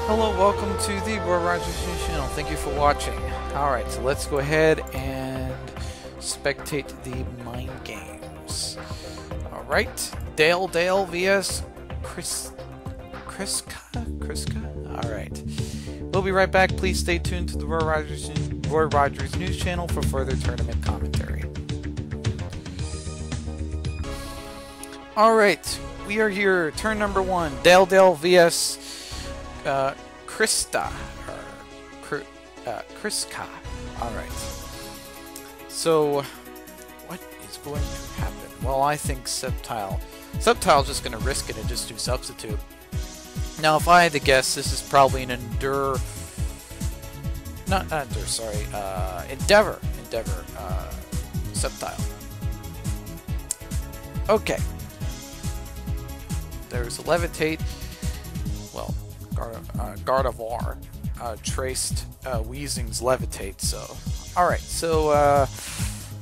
Hello, welcome to the Roy Rogers News channel. Thank you for watching. Alright, so let's go ahead and spectate the mind games. Alright, Dale vs. Kriska? Alright. We'll be right back. Please stay tuned to the Roy Rogers News channel for further tournament commentary. Alright, we are here. Turn number 1. Dale vs. Kriska. Alright. So, what is going to happen? Well, I think Subtile's just going to risk it and just do Substitute. Now, if I had to guess, this is probably an Endeavor, Subtile. Okay. There's Levitate. Well, Gardevoir traced Weezing's Levitate, so... Alright, so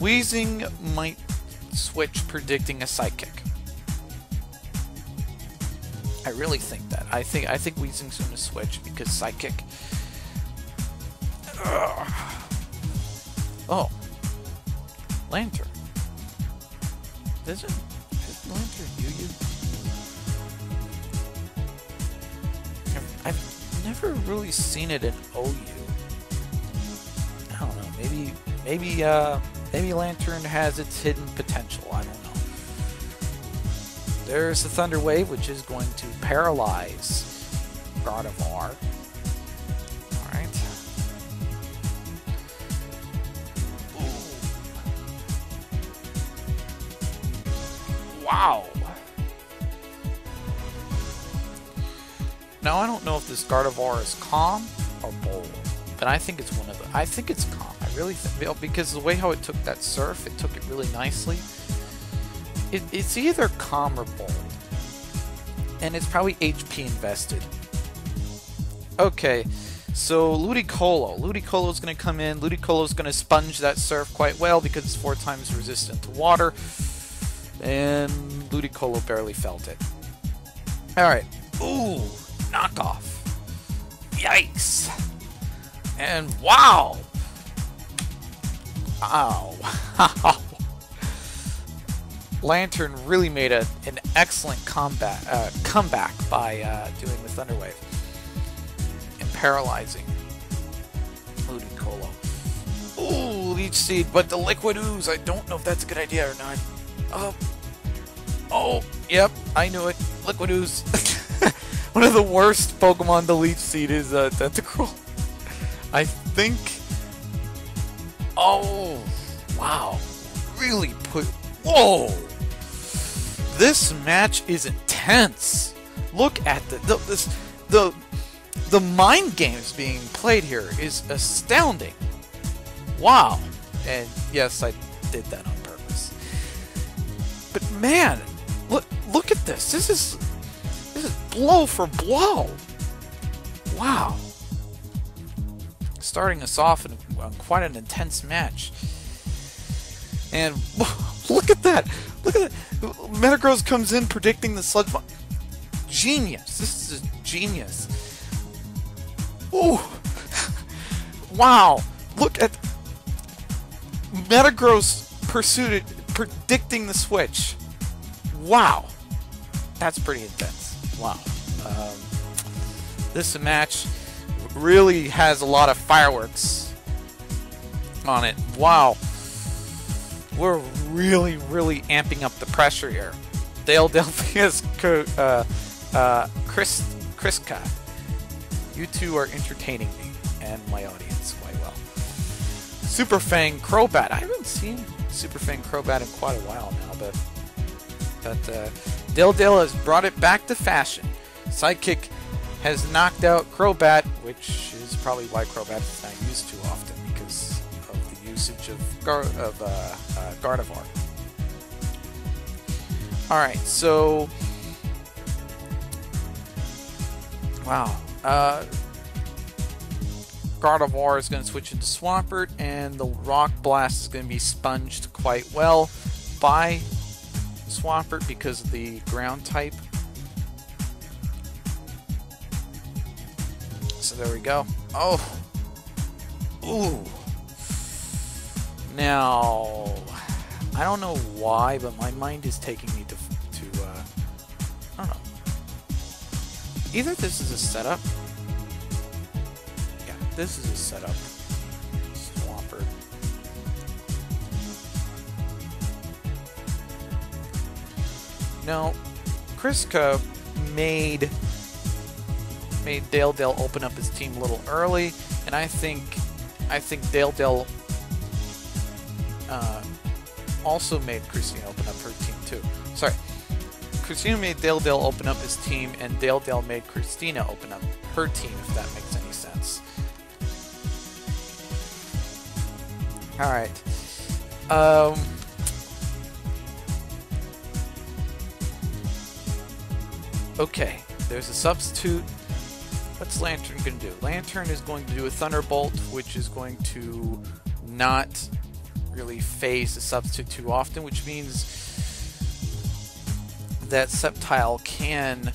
Weezing might switch, predicting a Psychic. I really think that. I think Weezing's going to switch because Psychic... Oh. Lantern. Isn't Lantern Yu-Yu? I've never really seen it in OU. I don't know. Maybe Lantern has its hidden potential. I don't know. There's the Thunder Wave, which is going to paralyze Gardevoir. All right. Ooh. Wow. Now, I don't know if this Gardevoir is calm or bold, but I think it's one of the... I think it's calm. I really think... Because the way how it took that Surf, it took it really nicely. It's either calm or bold. And it's probably HP invested. Okay, so Ludicolo. Ludicolo's going to come in. Ludicolo's going to sponge that Surf quite well because it's 4 times resistant to water. And Ludicolo barely felt it. Alright. Ooh! Knockoff. Yikes. And wow. Ow. Lantern really made an excellent comeback by doing the Thunder Wave and paralyzing Ludicolo. Ooh, Leech Seed, but the Liquid Ooze, I don't know if that's a good idea or not. Oh, yep, I knew it. Liquid Ooze. One of the worst Pokemon to Leech Seed is Tentacruel. I think... Oh, wow. Really put... Whoa! This match is intense. Look at the mind games being played here is astounding. Wow. And yes, I did that on purpose. But man, look at this. This is blow for blow. Wow. Starting us off in quite an intense match. And look at that. Look at that. Metagross comes in predicting the Sludge Bomb. Genius. This is genius. Ooh. Wow. Look at Metagross predicting the switch. Wow. That's pretty intense. Wow. This match really has a lot of fireworks on it. Wow. We're really amping up the pressure here. Dale vs. Kriska. You two are entertaining me and my audience quite well. Super Fang Crobat. I haven't seen Super Fang Crobat in quite a while now, but Dale has brought it back to fashion. Sidekick has knocked out Crobat, which is probably why Crobat is not used too often because of the usage of Gardevoir. Alright, so... Wow. Gardevoir is going to switch into Swampert, and the Rock Blast is going to be sponged quite well by Swampert because of the ground type. so there we go. Oh. Ooh. Now, I don't know why, but my mind is taking me to I don't know. Either this is a setup. Yeah, this is a setup. Swampert. No, Kriska made Dale open up his team a little early, and I think Dale also made Christina open up her team too. Sorry, Christina made Dale open up his team, and Dale made Christina open up her team, if that makes any sense. Alright. Okay, there's a substitute. What's Lantern going to do? Lantern is going to do a Thunderbolt, which is going to not really phase the substitute too often, which means that Sceptile can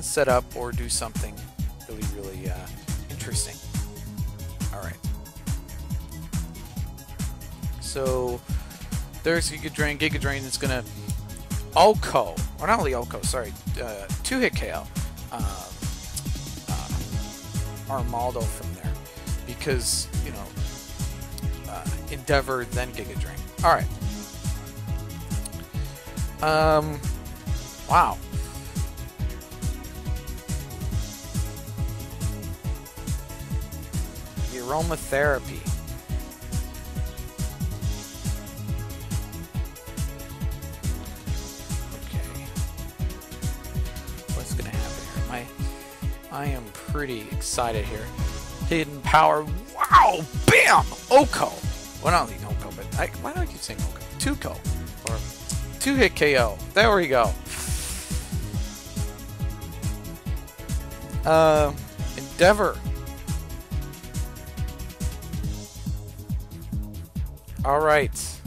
set up or do something really interesting. Alright. So there's Giga Drain. Giga Drain is going to Oko, or not only Oko, sorry, 2-hit KO Armaldo from there, because, you know, Endeavor, then Giga Drain. Alright. Wow. The Aromatherapy. Okay. What's gonna happen here? I am pretty excited here. Hidden Power. Wow! Bam! Oko! Well, not only Oko, but why do I keep saying Oko? Tuco. Or 2-hit KO. There we go. Endeavor. Alright.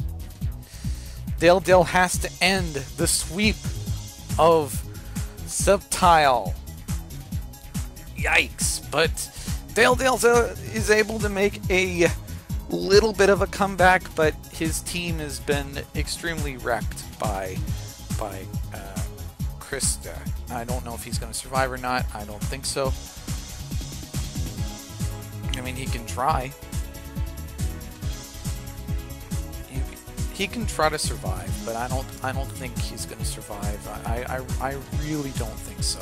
Dale has to end the sweep of Sceptile. Yikes. But Dale is able to make a little bit of a comeback, but his team has been extremely wrecked by Krista. I don't know if he's going to survive or not. I don't think so. I mean, he can try. He can try to survive, but I don't think he's going to survive. I really don't think so.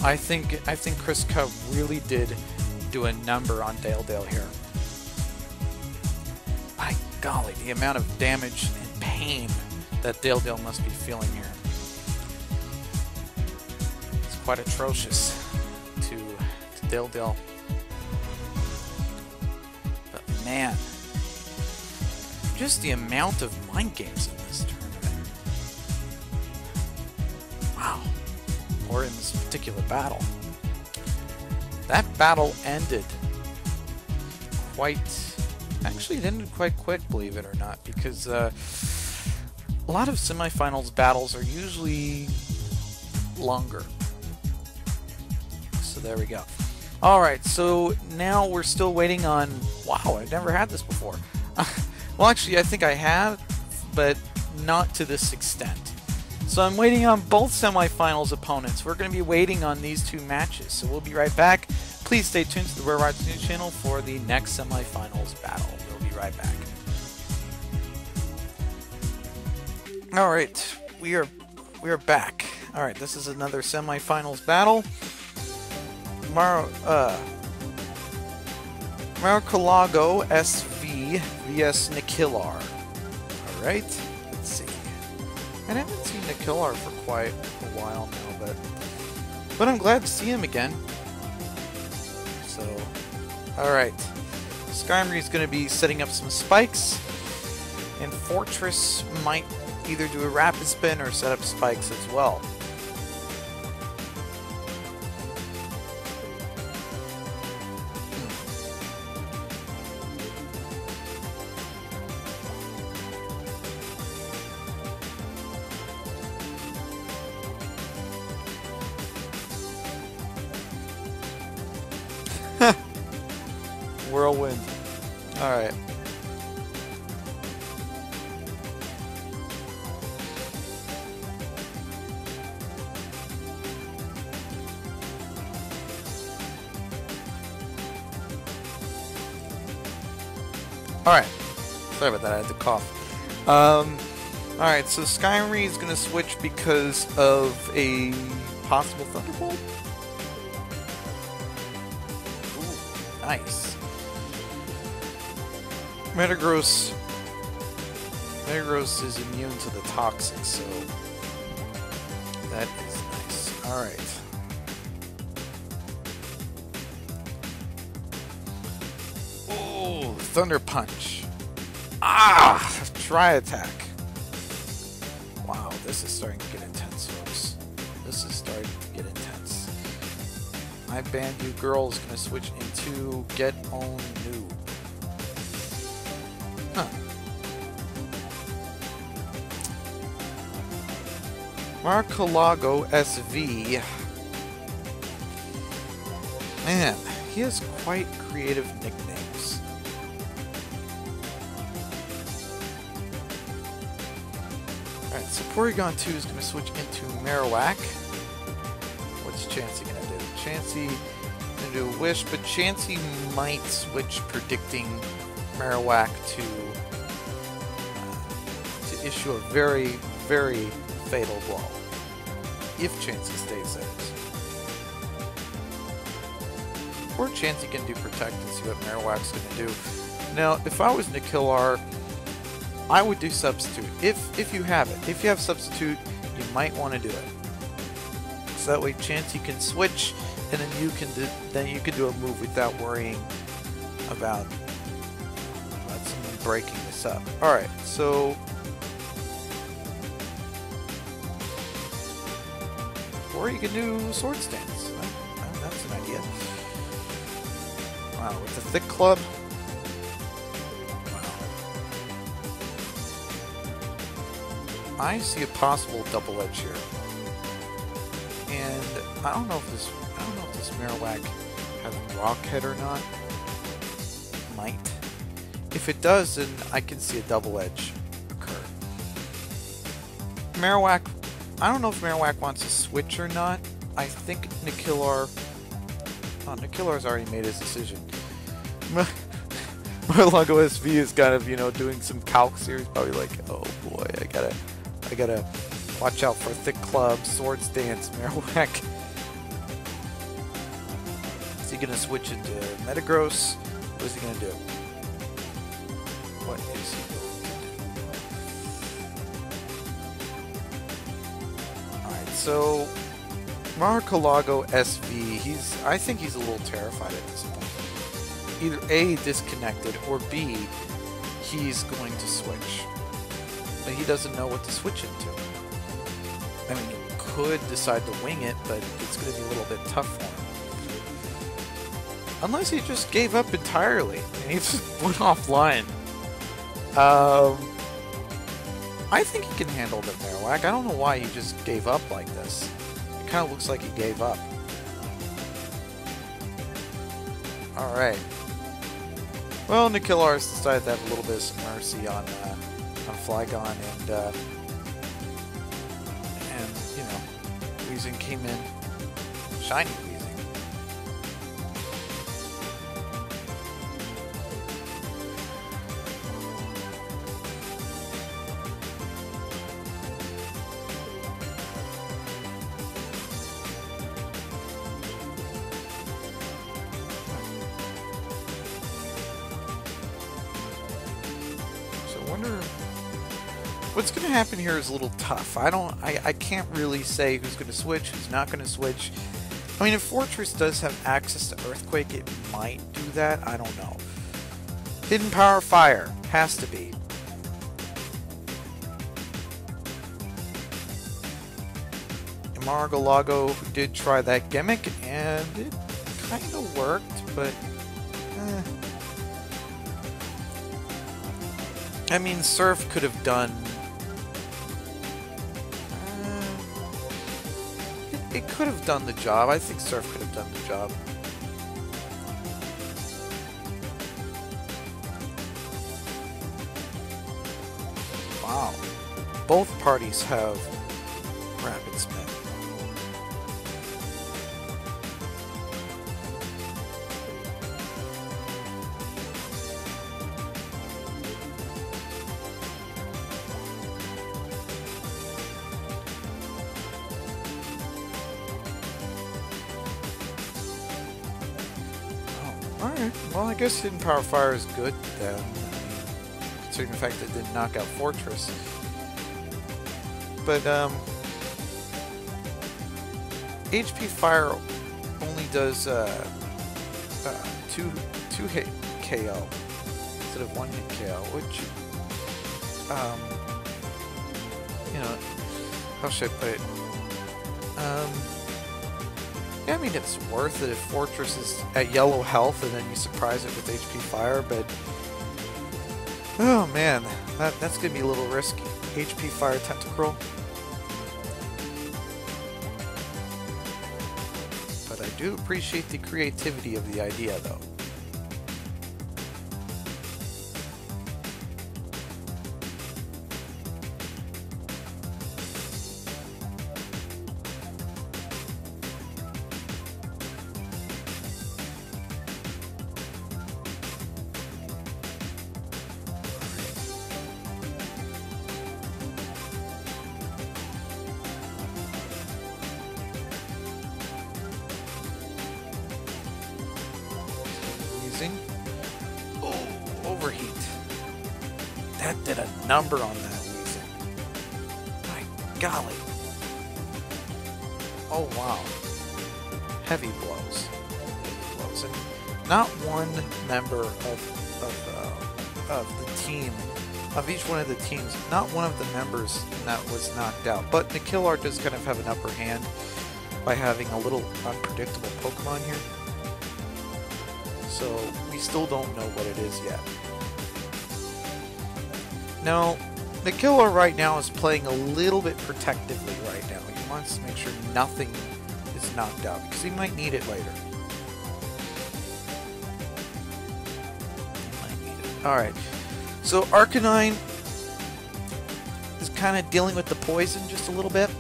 I think Kriska really did do a number on Dale here. My golly, the amount of damage and pain that Dale must be feeling here. It's quite atrocious to Dale. But man, just the amount of mind games in this tournament. Wow. Or in this particular battle. That battle ended actually it ended quite quick, believe it or not, because a lot of semifinals battles are usually longer. So there we go. Alright, so now we're still waiting on... Wow, I've never had this before. Well, actually, I think I have, but not to this extent. So I'm waiting on both semifinals opponents. We're going to be waiting on these two matches, so we'll be right back. Please stay tuned to the Rare Rides News channel for the next semifinals battle. We'll be right back. Alright, we are back. Alright, this is another semifinals battle. Marcolago SV vs Nikilar. Alright, let's see. I haven't seen Nikilar for quite a while now, but I'm glad to see him again. So, alright. Skarmory's going to be setting up some spikes, and Fortress might either do a rapid spin or set up spikes as well. Tailwind. Alright. Alright. Sorry about that, I had to cough. Alright, so Skyrim is gonna switch because of a possible Thunderbolt? Ooh, nice. Metagross is immune to the toxic, so that is nice. Alright. Oh, Thunder Punch. Ah! Try attack. Wow, this is starting to get intense, folks. This is starting to get intense. My Bandu girl is going to switch into Get Own Noob. Huh. Marcalago SV. Man, he has quite creative nicknames. Alright, so Porygon 2 is going to switch into Marowak. What's Chansey going to do? Chansey going to do a Wish, but Chansey might switch, predicting Marowak to issue a very, very fatal blow. If Chansey stays there. Or Chansey can do Protect and see what Marowak's going to do. Now, if I was Nickillar, I would do Substitute. If you have it. If you have Substitute, you might want to do it. So that way Chansey can switch, and then you can do a move without worrying about someone breaking this up. Alright, so or you can do Sword Stance. That's an idea. Wow, with the Thick Club. Wow. I see a possible double edge here. And I don't know if this Marowak has Rock Head or not. Might. If it does, then I can see a double edge occur. Marowak, I don't know if Marowak wants to switch or not. I think Nickillar... Oh, Nickillar's already made his decision. Marcalago SV is kind of, doing some calcs here. He's probably like, oh boy, I gotta watch out for Thick Club, Sword Stance, Marowak. Is he gonna switch into Metagross? What is he gonna do? What is he going to do? Alright, so Marcalago SV, I think he's a little terrified at this point. Either A, disconnected, or B, he's going to switch. But he doesn't know what to switch into. I mean, he could decide to wing it, but it's going to be a little bit tough for him. Unless he just gave up entirely, and he just went offline. I think he can handle the Marowak. I don't know why he just gave up like this. It kind of looks like he gave up. Alright. Well, Nickillar has decided to have a little bit of some mercy on Flygon, and Weezing came in. Shiny Weezing. What's going to happen here is a little tough. I can't really say who's going to switch, who's not going to switch. I mean, if Fortress does have access to Earthquake, it might do that. I don't know. Hidden Power Fire. Has to be. Marcalago did try that gimmick, and it kind of worked, but... I mean, Surf could have done... It could have done the job. I think Surf could have done the job. both parties have rapid spin. Alright, well I guess Hidden Power Fire is good then, considering the fact that it didn't knock out Fortress. But HP Fire only does 2 hit KO instead of 1 hit KO, which you know, how should I put it? Yeah, I mean, it's worth it if Fortress is at yellow health and then you surprise it with HP Fire, but oh man, that's gonna be a little risky. HP Fire Tentacruel. But I do appreciate the creativity of the idea, though. Oh, overheat. That did a number on that Weezing. My golly. Oh wow. Heavy blows. Heavy blows. And not one member of the team, of each one of the teams, not one of the members that was knocked out. But Nickillar does kind of have an upper hand by having a little unpredictable Pokemon here. So we still don't know what it is yet. Now, Nickillar right now is playing a little bit protectively right now. He wants to make sure nothing is knocked out because he might need it later. Alright, so Arcanine is kind of dealing with the poison just a little bit.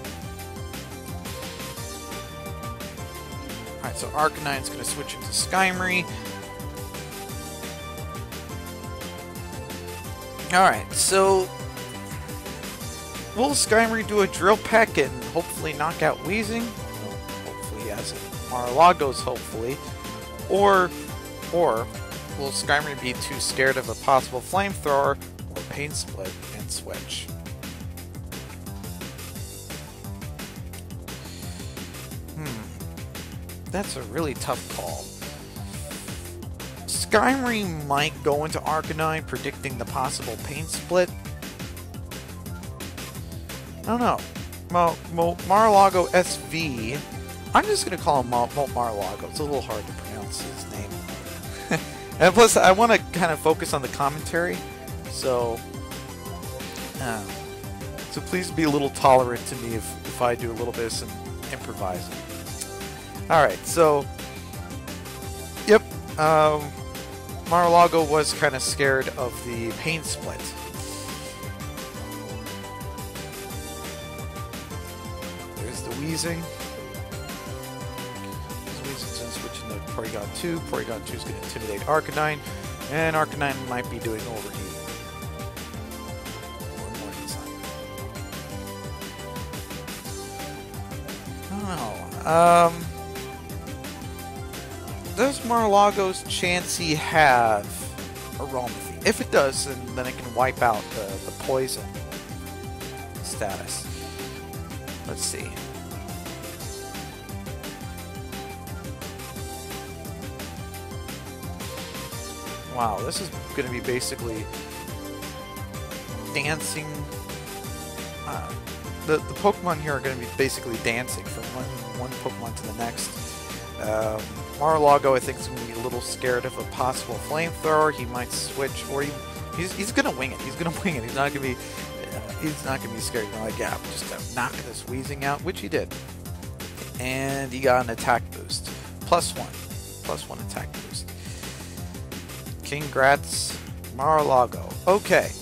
Alright, so Arcanine's going to switch into Skymory. Alright, so will Skymory do a Drill Peck and hopefully knock out Weezing? Well, hopefully, as in Mar-a-Lago's hopefully. Or will Skymory be too scared of a possible Flamethrower or Pain Split and switch? That's a really tough call. Skymory might go into Arcanine, predicting the possible Pain Split. I don't know. Well, Mar-a-Lago SV. I'm just going to call him Mar-a-Lago. It's a little hard to pronounce his name. And plus, I want to kind of focus on the commentary. So please be a little tolerant to me if I do a little bit of some improvising. Alright, so yep. Mar-a-Lago was kind of scared of the Pain Split. There's the Weezing. Weezing's going to switch into Porygon 2. Porygon 2 is going to intimidate Arcanine, and Arcanine might be doing overheat. Or Morning Sun. I don't know. Does Mar-a-Lago's Chansey have Aromathy? If it does, then it can wipe out the poison status. Let's see. Wow, this is going to be basically dancing. The Pokemon here are going to be basically dancing from one Pokemon to the next. Mar-a-Lago, I think, is going to be a little scared of a possible Flamethrower. He might switch, or he's going to wing it. He's going to wing it. He's not going to be scared. He's like, yeah, I'm just going to knock this Weezing out, which he did. And he got an attack boost. +1 attack boost. Congrats, Mar-a-Lago. Okay.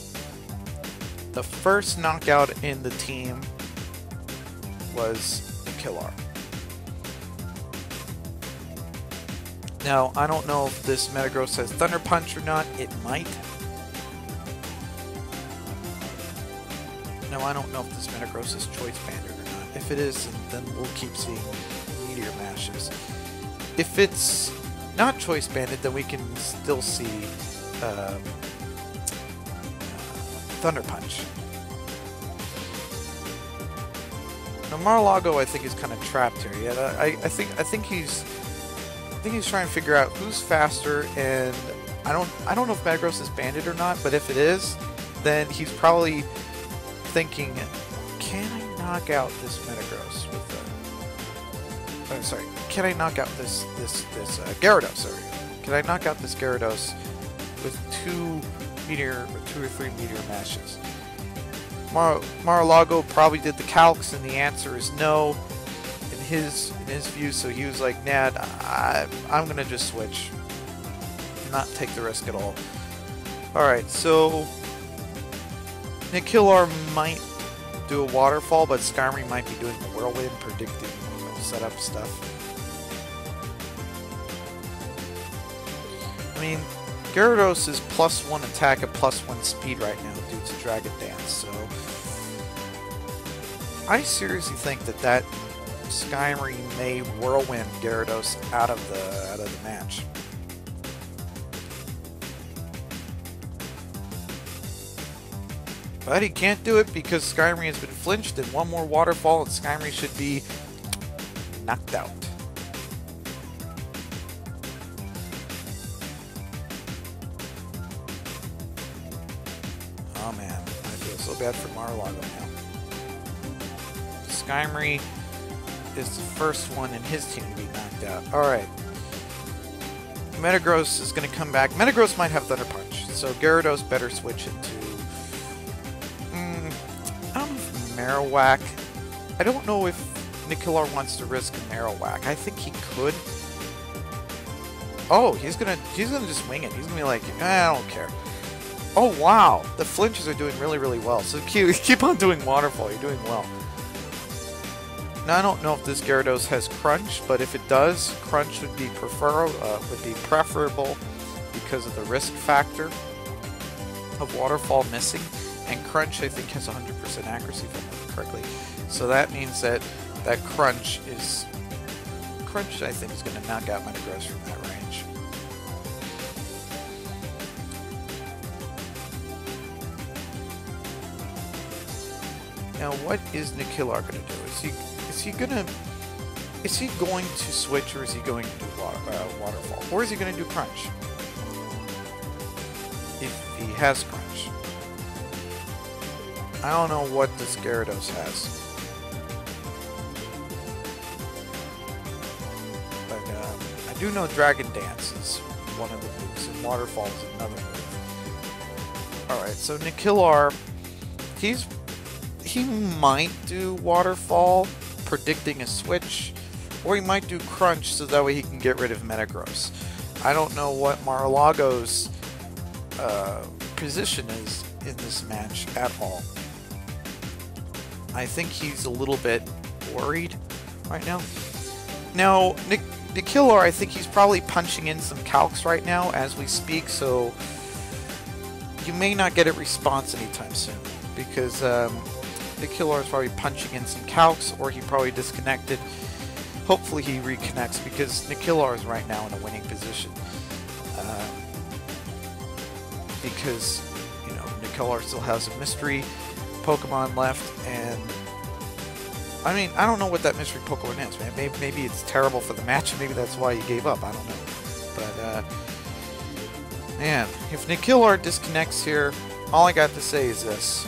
the first knockout in the team was Nikillar. Now, I don't know if this Metagross has Thunder Punch or not. It might. Now, I don't know if this Metagross is Choice Banded or not. If it is, then we'll keep seeing Meteor Mashes. If it's not Choice Banded, then we can still see Thunder Punch. Now, Mar-a-Lago, I think, is kind of trapped here. Yeah, I think he's trying to figure out who's faster, and I don't know if Metagross is banded or not, but if it is, then he's probably thinking, can I knock out this Metagross with the... sorry, can I knock out this Gyarados? Sorry, can I knock out this Gyarados with two or three Meteor Mashes? Mar-a-Lago probably did the calcs, and the answer is no. In his view, so he was like, nah, I'm gonna just switch, not take the risk at all. Alright, so Nikillar might do a waterfall, but Skarmory might be doing the whirlwind, predicting, you know, setup stuff. I mean, Gyarados is +1 attack and +1 speed right now due to Dragon Dance, so I seriously think that Skarmory may whirlwind Gyarados out of the match. But he can't do it because Skarmory has been flinched, and one more waterfall and Skarmory should be knocked out. Oh man, I feel so bad for Mar-a-Lago now. Skarmory is the first one in his team to be knocked out. Alright. Metagross is going to come back. Metagross might have Thunder Punch, so Gyarados better switch into... I don't know if Marowak... I don't know if Nikillar wants to risk Marowak. I think he could. Oh, he's gonna just wing it. He's gonna be like, I don't care. Oh wow, the flinches are doing really, really well. So keep on doing Waterfall. You're doing well. Now, I don't know if this Gyarados has Crunch, but if it does, Crunch would be preferable because of the risk factor of Waterfall missing, and Crunch I think has 100% accuracy if I remember correctly. So that means that Crunch I think is going to knock out Metagross from that range. Now, what is Nikillar going to do? Is he going to switch, or is he going to do Waterfall? Or is he going to do Crunch? If he has Crunch. I don't know what this Gyarados has. But I do know Dragon Dance is one of the moves, and Waterfall is another move. Alright, so Nikillar, he might do Waterfall, predicting a switch, or he might do Crunch so that way he can get rid of Metagross. I don't know what Mar-a-Lago's position is in this match at all. I think he's a little bit worried right now. Now, Nikillar, I think he's probably punching in some calcs right now as we speak, so you may not get a response anytime soon, because Nikillar is probably punching in some calcs, or he probably disconnected. Hopefully he reconnects, because Nikillar is right now in a winning position. Because, you know, Nikillar still has a mystery Pokemon left, and I mean, I don't know what that mystery Pokemon is, man. Maybe it's terrible for the match, and maybe that's why you gave up. I don't know. But, man, if Nikillar disconnects here, all I got to say is this.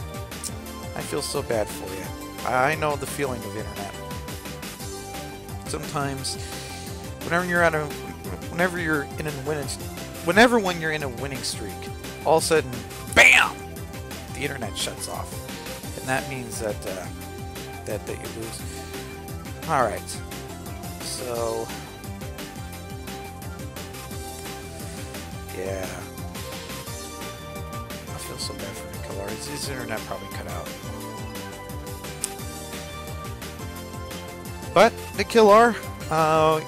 I feel so bad for you. I know the feeling of the internet. Sometimes, when you're in a winning streak, all of a sudden, BAM! The internet shuts off, and that means that you lose. All right, so yeah, I feel so bad for you. Nikilar. His internet probably cut out. But Nikilar,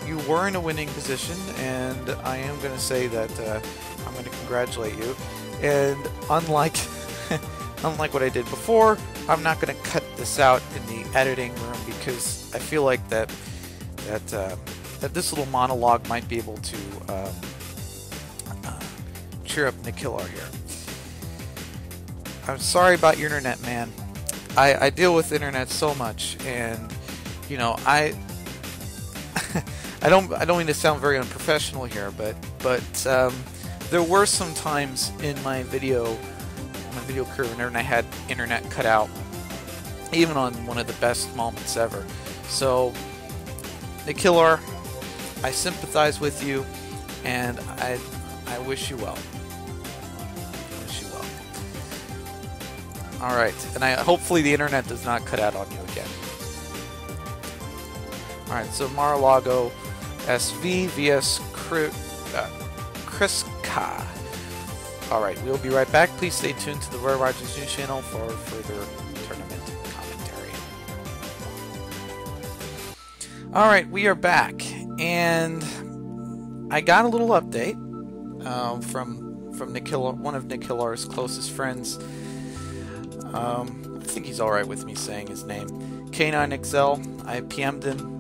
you were in a winning position, and I am going to say that I'm going to congratulate you. And unlike unlike what I did before, I'm not going to cut this out in the editing room because I feel like that this little monologue might be able to cheer up Nikilar here. I'm sorry about your internet, man. I deal with internet so much, and you know, I don't mean to sound very unprofessional here, but there were some times in my video career when I had internet cut out, even on one of the best moments ever. So, Nikilar, I sympathize with you, and I wish you well. All right, and hopefully the internet does not cut out on you again. All right, so Mar-a-Lago SV vs Kriska. All right, we'll be right back. Please stay tuned to the Roy Rogers News channel for further tournament commentary. All right, we are back, and I got a little update from Nikilar, one of Nikilar's closest friends. I think he's alright with me saying his name. K9XL. I PM'd him.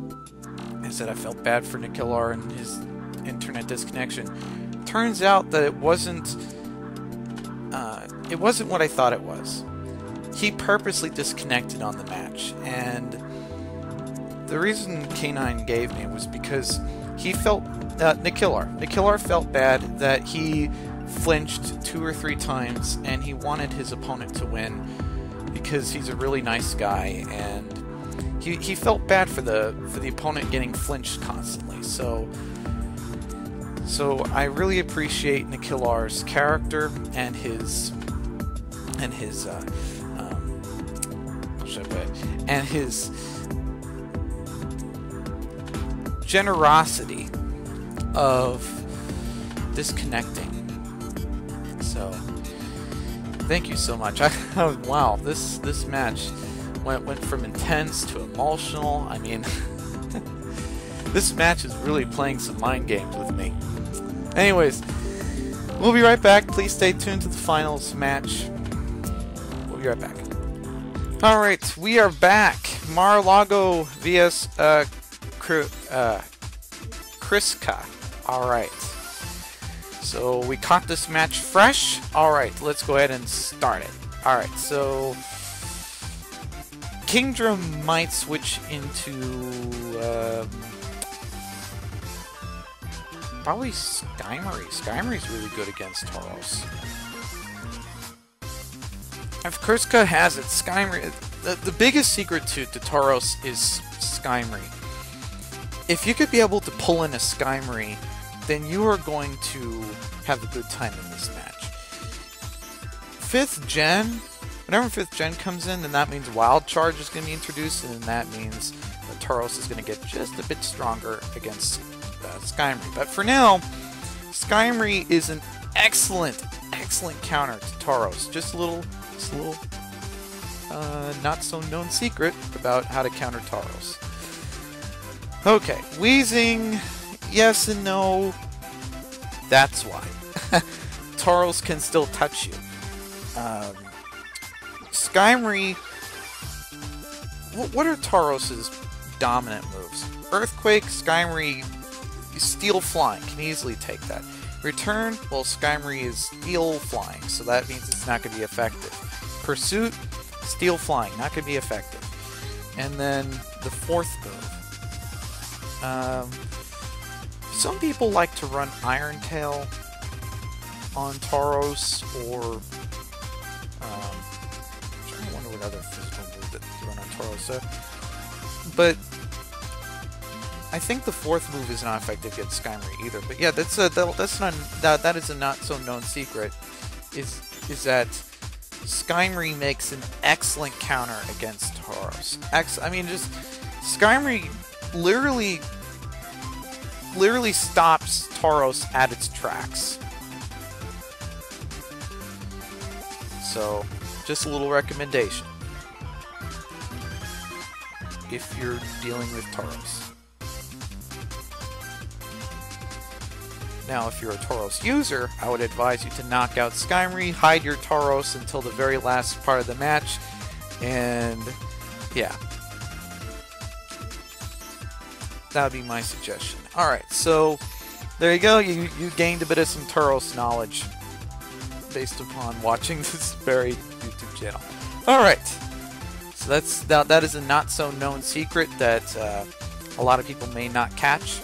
I said I felt bad for Nikilar and his internet disconnection. Turns out that it wasn't what I thought it was. He purposely disconnected on the match, and the reason K9 gave me was because he felt Nikilar felt bad that he flinched 2 or 3 times, and he wanted his opponent to win because he's a really nice guy, and he felt bad for the opponent getting flinched constantly. So I really appreciate Nikilar's character and his generosity of disconnecting. So thank you so much. Wow, this match went from intense to emotional. I mean, this match is really playing some mind games with me. Anyways, we'll be right back. Please stay tuned to the finals match. We'll be right back. All right, we are back. Mar-a-Lago vs Kriska. All right. So we caught this match fresh. Alright, let's go ahead and start it. Alright, so Kingdra might switch into probably Skymarie. Skymarie's really good against Tauros. If Kriska has it, Skymarie, the biggest secret to Tauros is Skymarie. If you could be able to pull in a Skymarie, then you are going to have a good time in this match. 5th gen, whenever 5th gen comes in, then that means Wild Charge is going to be introduced, and then that means that Tauros is going to get just a bit stronger against Skymarie. But for now, Skymarie is an excellent counter to Tauros. Just a little not so known secret about how to counter Tauros. Okay, Weezing. Yes and no. That's why. Tauros can still touch you. Skymarie. What are Tauros' dominant moves? Earthquake, Skymarie, Steel Flying. Can easily take that. Return, well, Skymarie is Steel Flying, so that means it's not going to be effective. Pursuit, Steel Flying, not going to be effective. And then the 4th move. Some people like to run Iron Tail on Tauros, or I'm trying to wonder what other physical move that you run on Tauros. But I think the 4th move is not effective against Skymarie either. But yeah, that is a not so known secret. Is that Skymarie makes an excellent counter against Tauros. I mean, just Skymarie literally stops Tauros at its tracks. So Just a little recommendation if you're dealing with Tauros. Now, if you're a Tauros user, I would advise you to knock out Skyrim, hide your Tauros until the very last part of the match, and yeah. That would be my suggestion. Alright, so there you go. You gained a bit of some Tauros knowledge based upon watching this very YouTube channel. Alright, so that is a not-so-known secret that a lot of people may not catch.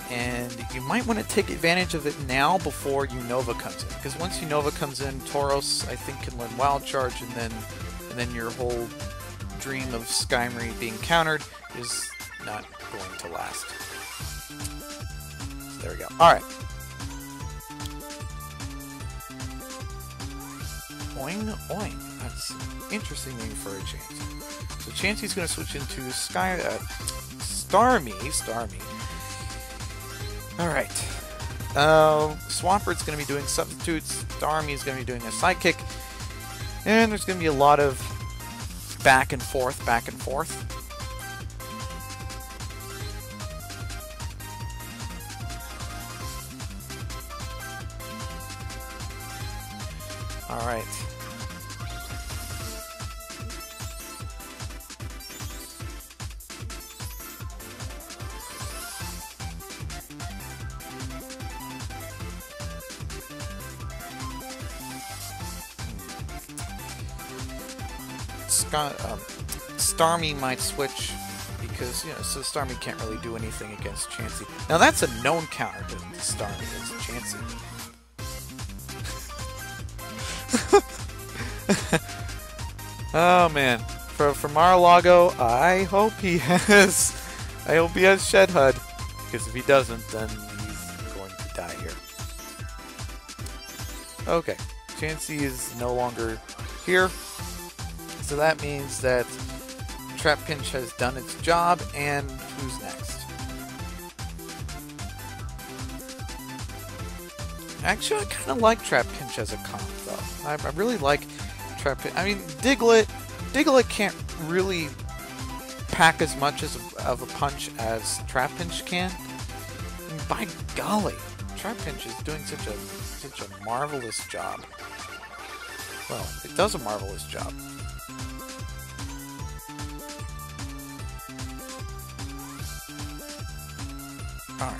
And you might want to take advantage of it now before Unova comes in. Because once Unova comes in, Tauros, I think, can learn Wild Charge, and then your whole dream of Skyrim being countered is not going to last. So there we go. Alright. Oing Oing. That's an interesting name for a Chansey. So Chansey's going to switch into Starmie. Alright. Swamperd's going to be doing substitutes. Starmie's going to be doing a sidekick. And there's going to be a lot of back and forth. Alright. Starmie might switch because, so Starmie can't really do anything against Chansey. Now that's a known counter to Starmie against Chansey. Oh man, for Mar-a-Lago, I hope he has Shed HUD, because if he doesn't, then he's going to die here. Okay, Chansey is no longer here. So that means that Trap Pinch has done its job, and who's next? Actually, I kind of like Trap Pinch as a comp, though. I really like Trap Pinch. I mean, Diglett can't really pack as much of a punch as Trap Pinch can. I mean, by golly, Trap Pinch is doing such a marvelous job. Well, it does a marvelous job. Alright.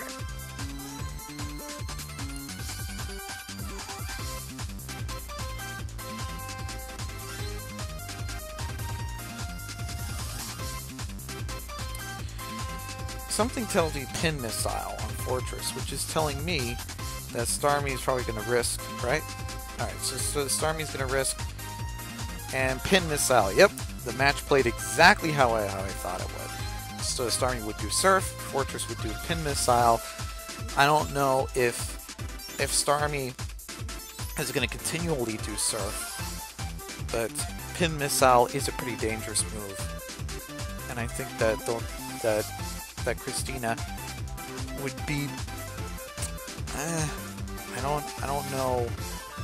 Something tells me Pin Missile on Fortress, which is telling me that Starmie is probably going to risk, right? Alright, so Starmie's going to risk, and Pin Missile. Yep, the match played exactly how I thought it would. So Starmie would do Surf, Fortress would do Pin Missile. I don't know if Starmie is going to continually do Surf, but Pin Missile is a pretty dangerous move, and I think that Christina would be. I don't know.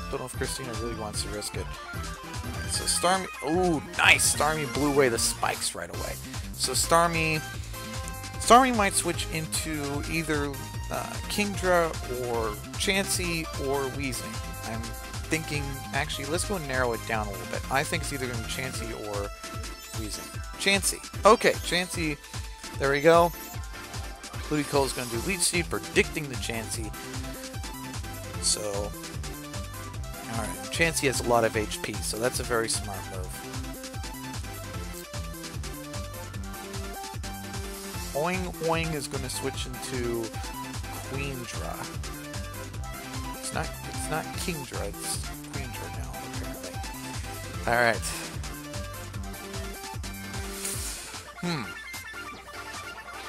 Don't know if Christina really wants to risk it. Right, so Starmie. Ooh, nice! Starmie blew away the spikes right away. So Starmie might switch into either Kingdra or Chansey or Weezing. I'm thinking, actually, let's go and narrow it down a little bit. I think it's either going to be Chansey or Weezing. Chansey. Okay, Chansey. There we go. Ludicolo is going to do Leech Seed, predicting the Chansey. So, alright, Chansey has a lot of HP, so that's a very smart move. Oing Oing is going to switch into Queendra. It's not Kingdra, it's Queendra now, apparently. Alright.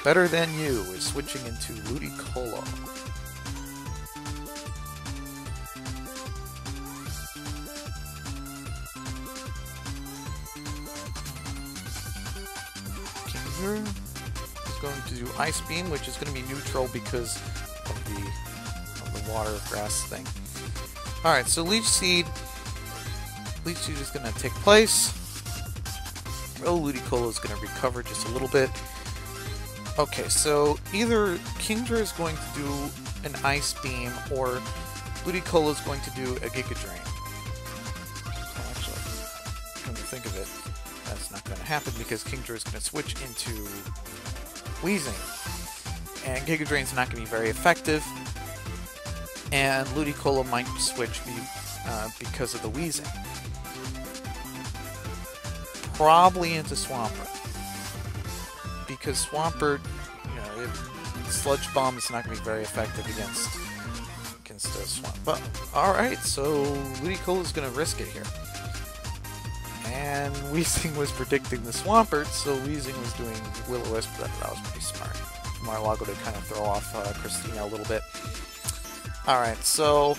Better Than You is switching into Ludicolo. Kingdra is going to do Ice Beam, which is going to be neutral because of the water grass thing. Alright, so Leech Seed is going to take place. Oh, Ludicolo is going to recover just a little bit. Okay, so either Kingdra is going to do an Ice Beam, or Ludicolo is going to do a Giga Drain. Oh, actually, come to think of it, that's not going to happen because Kingdra is going to switch into Weezing. And Giga Drain's not going to be very effective. And Ludicolo might switch because of the Weezing. Probably into Swampert. Because Swampert, you know, Sludge Bomb is not going to be very effective against Swamp. But alright, so Ludicolo is going to risk it here. And Weezing was predicting the Swampert, so Weezing was doing Will-O-Wisp. That was pretty smart. Mar-a-Lago to kind of throw off Christina a little bit. Alright, so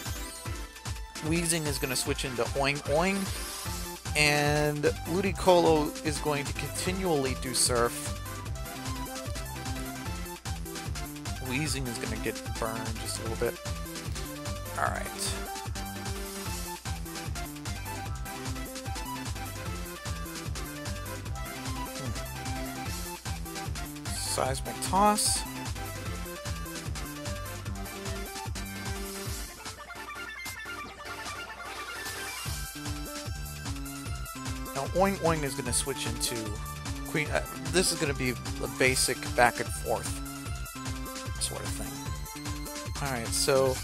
Weezing is going to switch into Oing Oing, and Ludicolo is going to continually do Surf. Weezing is going to get burned just a little bit. Alright. Seismic Toss. Now Oing Oing is going to switch into Queen. This is going to be a basic back and forth sort of thing. Alright, so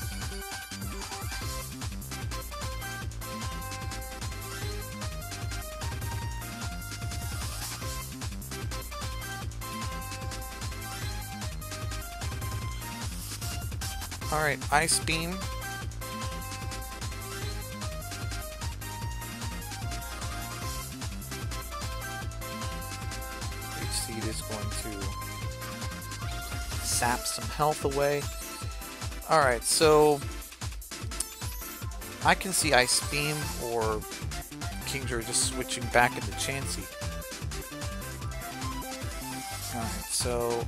alright, Ice Beam. Leech Seed is going to sap some health away. Alright, so I can see Ice Beam or Kingdra just switching back into Chansey. Alright, so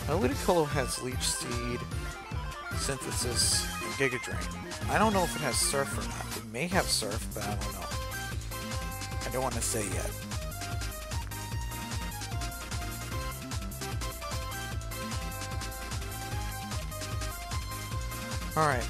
now Ludicolo has Leech Seed, Synthesis, and Giga Drain. I don't know if it has Surf or not. It may have Surf, but I don't know. I don't want to say yet. Alright.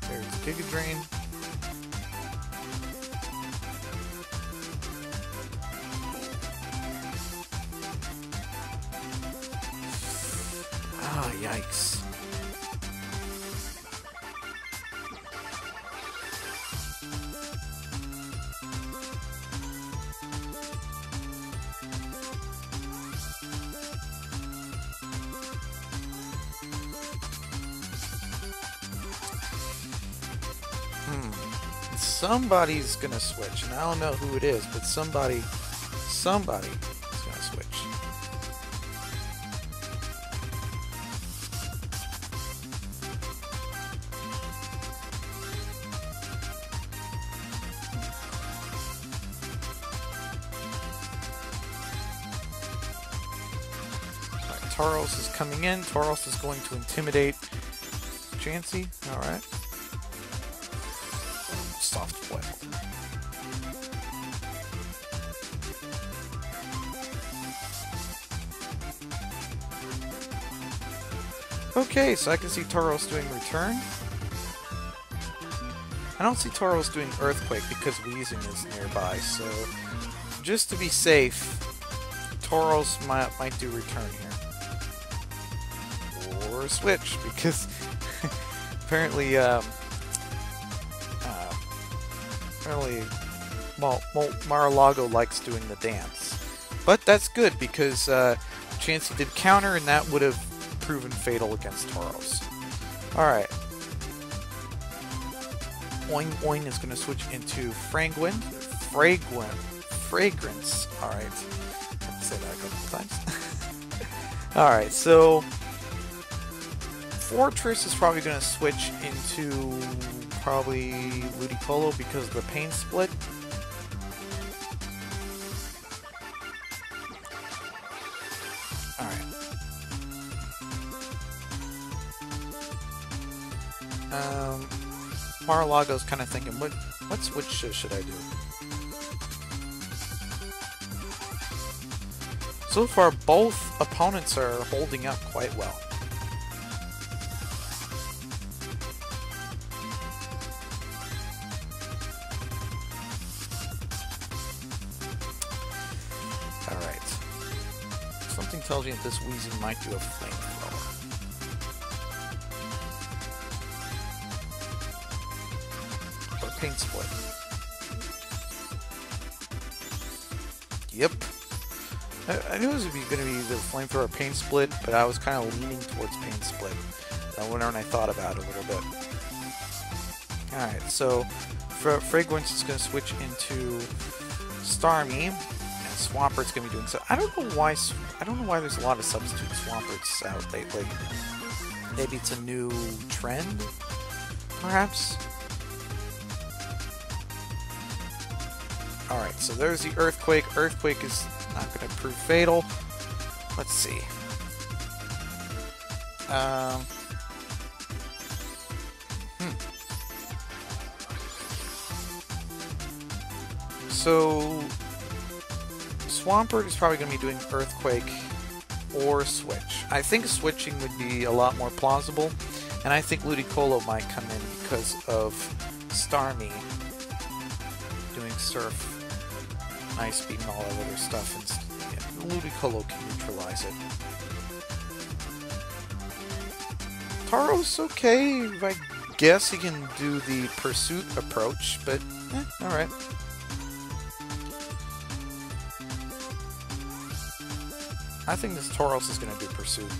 There's Giga Drain. Ah, yikes. Somebody's gonna switch, and I don't know who it is, but somebody is gonna switch. Alright, Tauros is coming in. Tauros is going to intimidate Chansey. Alright. Soft boiled. Okay, so I can see Tauros doing Return. I don't see Tauros doing Earthquake because Weezing is nearby, so just to be safe, Tauros might do Return here. Or Switch, because apparently, Mar-a-Lago likes doing the dance. But that's good, because Chansey did counter, and that would have proven fatal against Tauros. Alright. Oing Oing is going to switch into Fragrance. Alright. say that a couple times. Alright, so Fortress is probably going to switch into probably Ludicolo because of the pain split. Alright. Mar-a-Lago's kind of thinking, what switch should I do? So far, both opponents are holding up quite well. Alright. Something tells me that this Weezing might do a flamethrower. Or a paint split. Yep. I knew it was going to be the flamethrower paint split, but I was kind of leaning towards paint split. When I thought about it a little bit. Alright, so Fragrance is going to switch into Starmie, and Swampert's going to be doing so. I don't know why there's a lot of substitute Swamperts out lately. Maybe it's a new trend, perhaps. Alright, so there's the Earthquake. Earthquake is not going to prove fatal. Let's see. So Swampert is probably going to be doing Earthquake or Switch. I think switching would be a lot more plausible, and I think Ludicolo might come in because of Starmie doing Surf. Ice Beam and all that other stuff, and yeah, Ludicolo can neutralize it. Tauros, okay, I guess he can do the Pursuit approach, but alright. I think this Tauros is going to do Pursuit.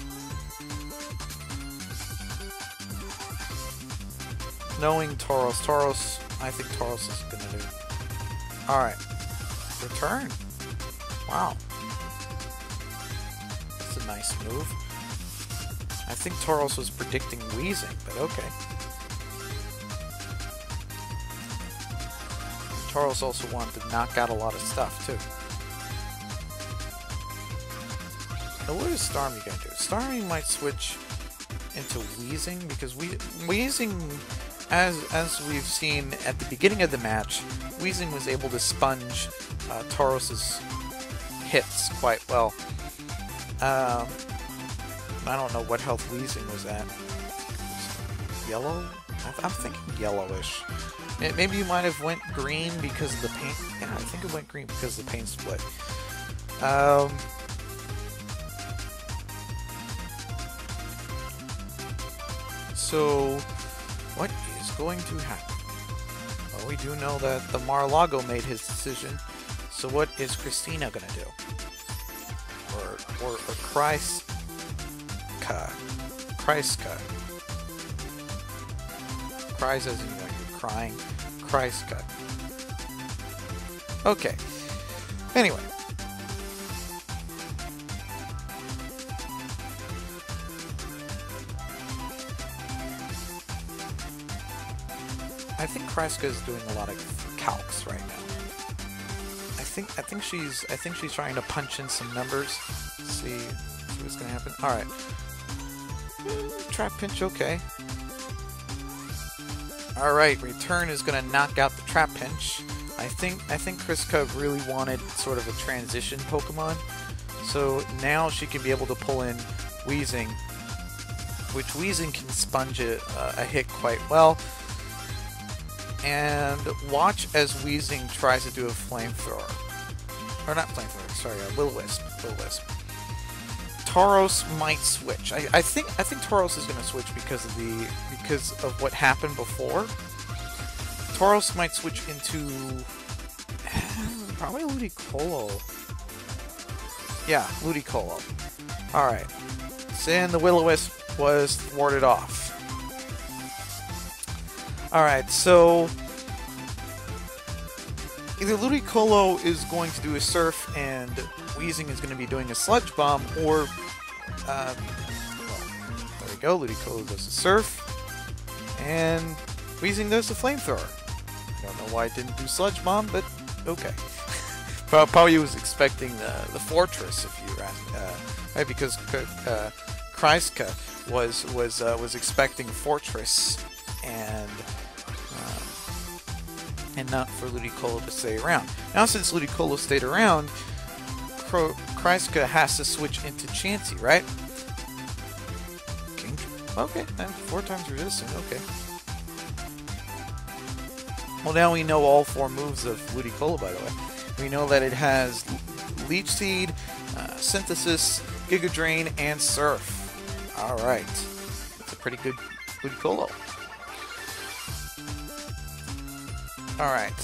Knowing Tauros, I think Tauros is going to do. Alright. Return. Wow. That's a nice move. I think Tauros was predicting Weezing, but okay. Tauros also wanted to knock out a lot of stuff, too. Now what is Starmie going to do? Starmie might switch into Weezing, because Weezing, as we've seen at the beginning of the match, Weezing was able to sponge Tauros's hits quite well. I don't know what health Weezing was at. Yellow? I'm thinking yellowish. Maybe you might have went green because of the paint. Yeah, I think it went green because of the paint split. So, what is going to happen? Well, we do know that the Mar-a-Lago made his decision. So what is Christina gonna do? Or Chryska. Cries as in you're crying. Chryska. Okay. Anyway. I think Chryska is doing a lot of calcs right now. I think she's trying to punch in some numbers. See what's gonna happen. Alright. Trap pinch, okay. Alright, Return is gonna knock out the Trap Pinch. I think Chryska really wanted sort of a transition Pokemon. So now she can be able to pull in Weezing, which Weezing can sponge a hit quite well. And watch as Weezing tries to do a Flamethrower. Or not Flamethrower, sorry, Will-O-Wisp. Will-O-Wisp. Tauros might switch. I think Tauros is gonna switch because of what happened before. Tauros might switch into probably Ludicolo. Yeah, Ludicolo. Alright. And the Will-O-Wisp was thwarted off. Alright, so either Ludicolo is going to do a Surf and Weezing is going to be doing a Sludge Bomb, or well, there we go. Ludicolo does a Surf, and Weezing does a Flamethrower. I don't know why it didn't do Sludge Bomb, but okay. Probably was expecting the Fortress, if you ask, right? Because Kreiska was expecting Fortress and not for Ludicolo to stay around. Now, since Ludicolo stayed around, Kreiska has to switch into Chansey, right? Okay, and 4 times resistant. Okay. Well, now we know all 4 moves of Ludicolo, by the way. We know that it has Leech Seed, Synthesis, Giga Drain, and Surf. Alright. It's a pretty good Ludicolo. Alright.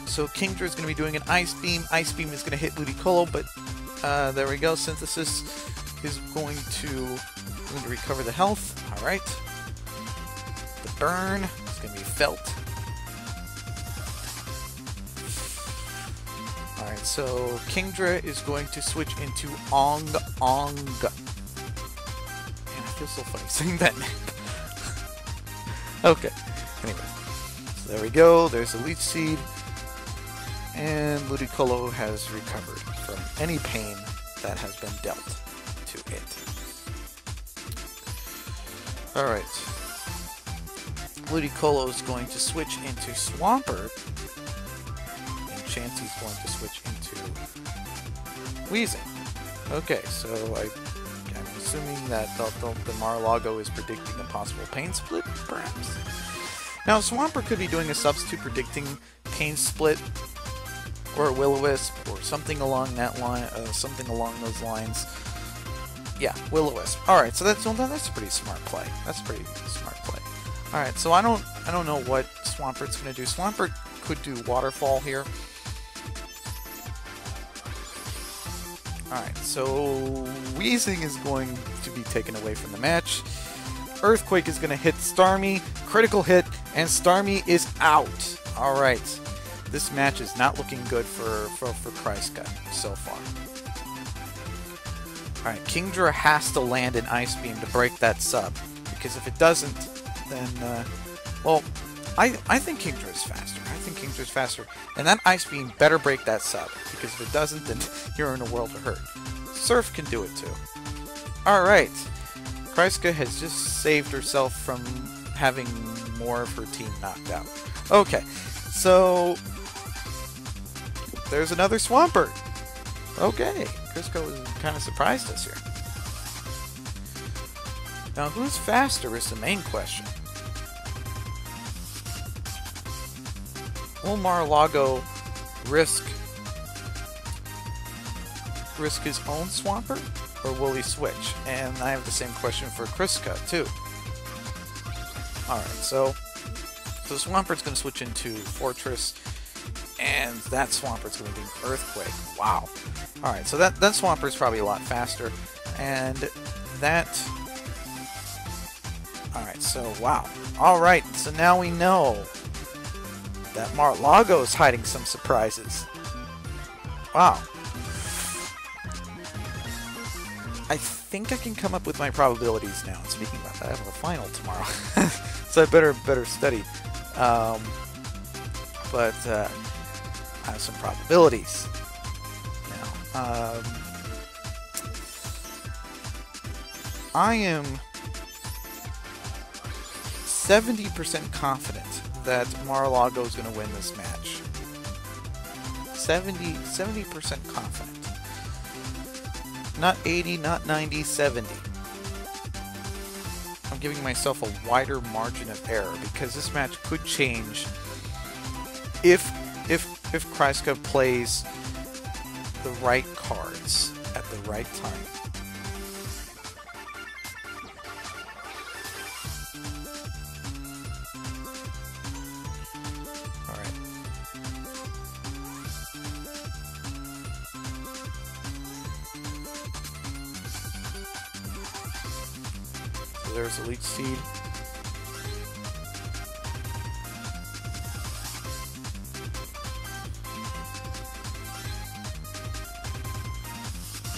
So Kingdra is going to be doing an Ice Beam. Ice Beam is going to hit Ludicolo, but there we go. Synthesis is going to recover the health. Alright. The burn is going to be felt. Alright, so Kingdra is going to switch into Ong Ong. Man, I feel so funny saying that name. Okay, anyway. So there we go, there's a Leech Seed. And Ludicolo has recovered from any pain that has been dealt to it. Alright. Ludicolo is going to switch into Swampert. Chansey's going to switch into Weezing. Okay, so I'm assuming that the Mar-a-Lago is predicting a possible Pain Split, perhaps? Now, Swampert could be doing a substitute predicting Pain Split, or a Will-O-Wisp, or something along that line, something along those lines. Yeah, Will-O-Wisp. Alright, so that's a pretty smart play. That's a pretty smart play. Alright, so I don't know what Swampert's going to do. Swampert could do Waterfall here. Alright, so Weezing is going to be taken away from the match. Earthquake is going to hit Starmie, critical hit, and Starmie is out. Alright, this match is not looking good for Kreiska so far. Alright, Kingdra has to land an Ice Beam to break that sub, because if it doesn't, then, well, I think Kingdra is faster. I think Kingdra is faster. And that Ice Beam better break that sub, because if it doesn't, then you're in a world of hurt. Surf can do it too. Alright. Kreiska has just saved herself from having more of her team knocked out. Okay, so there's another Swampert. Okay, Crisco was kind of surprised us here. Now, who's faster is the main question. Will Mar-a-Lago risk his own Swampert, or will he switch? And I have the same question for Kreiska too. Alright, so Swampert's going to switch into Fortress, and that Swampert's going to be Earthquake. Wow. Alright, so that Swampert's probably a lot faster, and that... Alright, so wow. Alright, so now we know that Mar-a-Lago is hiding some surprises. Wow. I think I can come up with my probabilities now. Speaking about that, I have a final tomorrow, so I better study. But I have some probabilities now. I am 70% confident that Mar-a-Lago is going to win this match. 70% confident. Not 80, not 90, 70. I'm giving myself a wider margin of error because this match could change if Kreiska plays the right cards at the right time. There's a Leech Seed.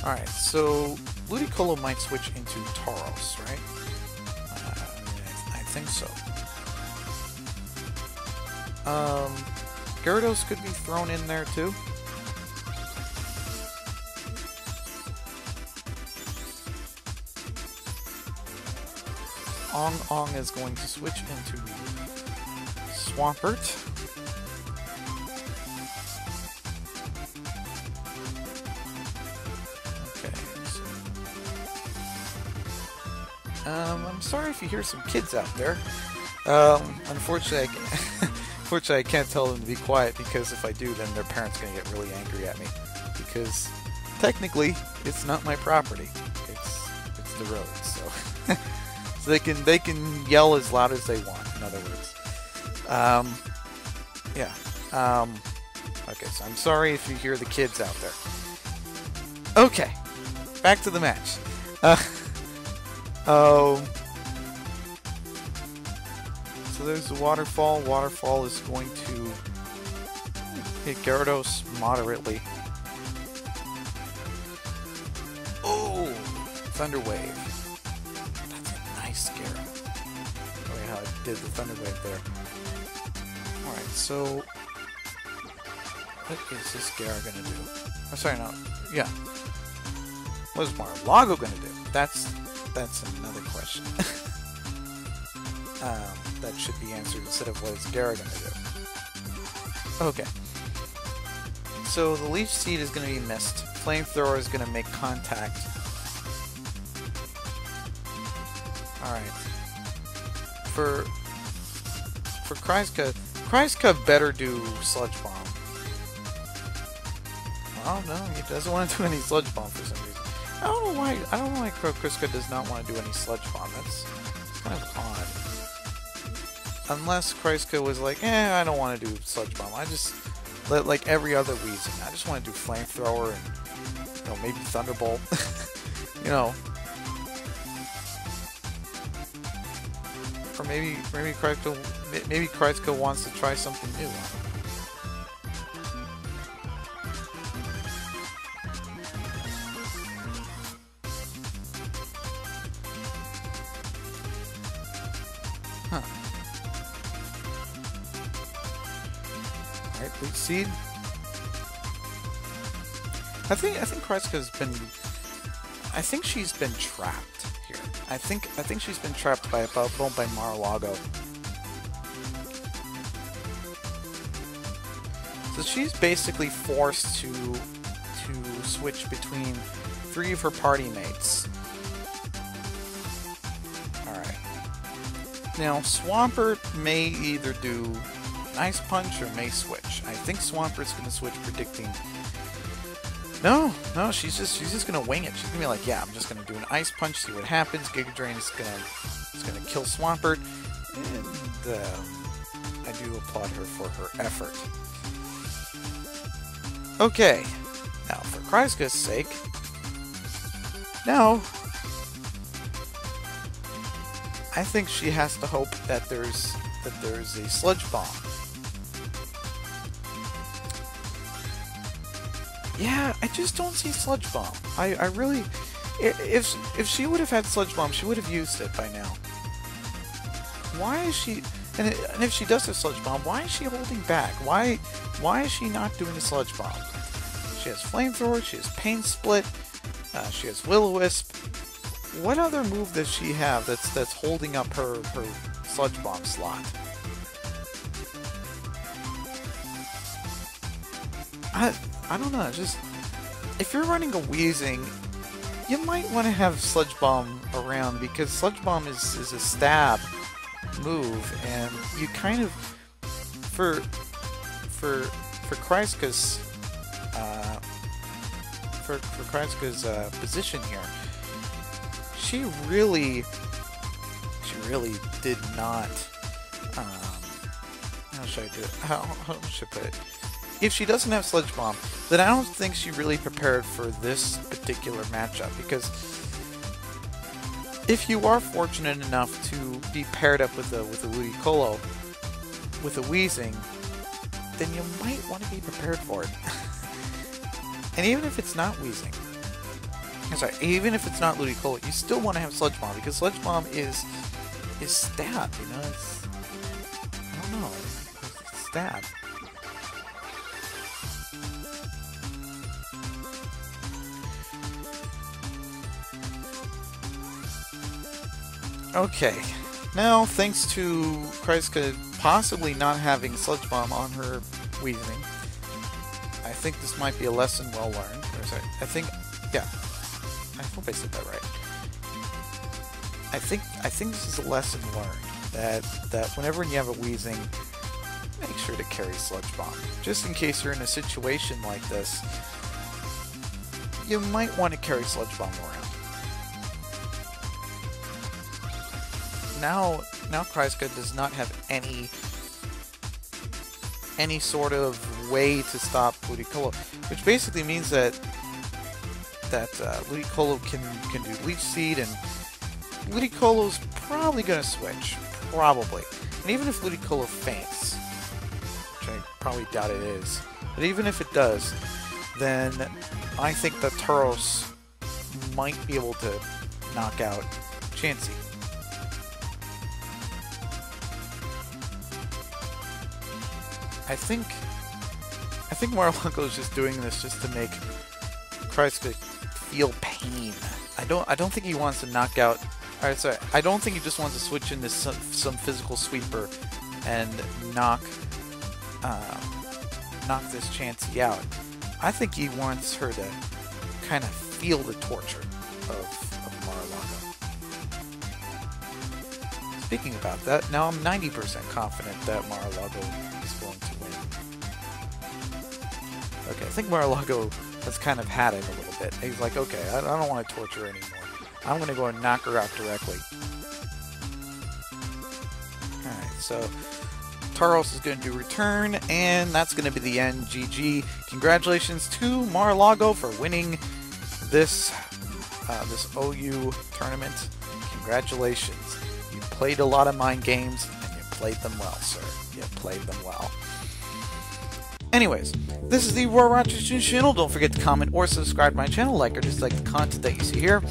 Alright, so Ludicolo might switch into Tauros, right? I think so. Gyarados could be thrown in there too. Ong is going to switch into Swampert. Okay. So, I'm sorry if you hear some kids out there. Unfortunately, unfortunately, I can't tell them to be quiet because if I do, then their parents are going to get really angry at me. Because technically, it's not my property. It's the road, so. So they can yell as loud as they want, in other words. Yeah. Okay, so I'm sorry if you hear the kids out there. Okay, back to the match. So there's the waterfall. Waterfall is going to hit Gyarados moderately. Oh, Thunder Wave. Scare. Oh yeah, how I did the Thunder Wave there. Alright, so what is this Gyara gonna do? Oh, sorry, no. Yeah. What is Mar-a-Lago gonna do? That's another question. That should be answered instead of what is Gyara gonna do. Okay. So the Leech Seed is gonna be missed. Flamethrower is gonna make contact. Alright. For Kreisca better do Sludge Bomb. Oh no, he doesn't want to do any Sludge Bomb for some reason. I don't know why Kreisca does not want to do any Sludge Bomb. That's kind of odd. Unless Kreisca was like, I don't want to do Sludge Bomb. I just like every other Weezing. I just want to do Flamethrower and maybe Thunderbolt. Or maybe Kreisca wants to try something new. Huh. Alright, Leech Seed. I think Kreisca's been. I think she's been trapped here. I think she's been trapped by Mar-a-Lago. So she's basically forced to switch between 3 of her party mates. Alright. Now Swampert may either do Ice Punch or may switch. I think Swampert's gonna switch, predicting. No, she's just gonna wing it. She's gonna be like, yeah, I'm just gonna do an Ice Punch, see what happens. Giga Drain is gonna kill Swampert, and I do applaud her for her effort. Okay, now for Kreisca's sake, now I think she has to hope that there's a Sludge Bomb. Yeah, I just don't see Sludge Bomb. I really... If she would have had Sludge Bomb, she would have used it by now. Why is she... And if she does have Sludge Bomb, why is she holding back? Why is she not doing a Sludge Bomb? She has Flamethrower, she has Pain Split, she has Will-O-Wisp. What other move does she have that's holding up her Sludge Bomb slot? I don't know, just... If you're running a Weezing, you might want to have Sludge Bomb around, because Sludge Bomb is a stab move, and you kind of... For Kreisca's... For Kreisca's position here, she really did not... how should I do it? How should I put it? If she doesn't have Sludge Bomb, then I don't think she really prepared for this particular matchup, because if you are fortunate enough to be paired up with a Ludicolo, with a Weezing, then you might want to be prepared for it. And even if it's not Weezing, Sorry, even if it's not Ludicolo, you still want to have Sludge Bomb, because Sludge Bomb is stab, you know? It's, I don't know. It's stab. Okay. Now, thanks to Kreisky possibly not having Sludge Bomb on her Weezing, I think this might be a lesson well learned. Or sorry, I think, yeah. I hope I said that right. I think this is a lesson learned that whenever you have a Weezing, make sure to carry Sludge Bomb. Just in case you're in a situation like this, you might want to carry Sludge Bomb around. Now Kreisky does not have any sort of way to stop Ludicolo, which basically means that Ludicolo can do Leech Seed, and Ludicolo's probably going to switch, probably. And even if Ludicolo faints, which I probably doubt it is, but even if it does, then I think that Tauros might be able to knock out Chansey. I think Marloco is just doing this just to make Kreisky feel pain. I don't think he wants to knock out. Alright, sorry. I don't think he just wants to switch into some physical sweeper and knock this Chansey out. I think he wants her to kind of feel the torture of Marloco. Speaking about that, now I'm 90% confident that Marloco is going to win. Okay, I think Marloco has kind of had it a little bit. He's like, okay, I don't want to torture her anymore. I'm going to go and knock her out directly. Alright, so Tauros is going to do return, and that's going to be the end. GG. Congratulations to Marloco for winning this OU tournament. Congratulations. You played a lot of mind games, and you played them well, sir. You played them well. Anyways, this is the Roar Rogers channel. Don't forget to comment or subscribe to my channel, like or dislike the content that you see here.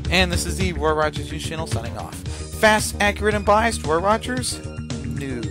And this is the Roar Rogers channel signing off. Fast, accurate, and biased Roar Rogers news.